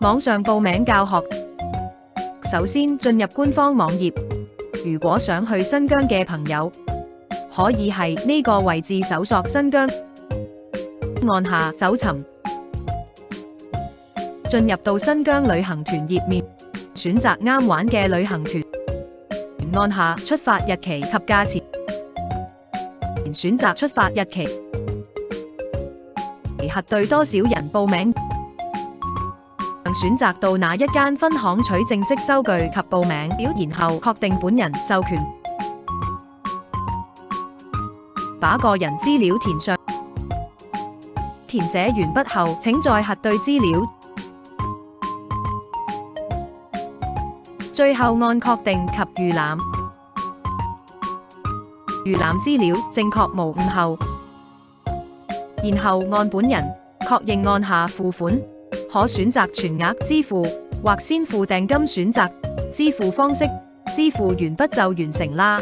網上報名教學，首先進入官方網頁。如果想去新疆嘅朋友，可以喺呢個位置搜索新疆，按下搜尋，進入到新疆旅行團頁面，選擇啱玩嘅旅行團，按下出發日期及價錢，選擇出發日期，核對多少人報名，選擇到哪一間分行取正式收據及報名表，然後確定本人授權，把個人資料填上，填寫完畢後，請再核對資料，最後按確定及預覽。預覽資料正確無誤後，然後按本人確認按下付款，可選擇全額支付或先付訂金，選擇支付方式，支付完畢就完成啦。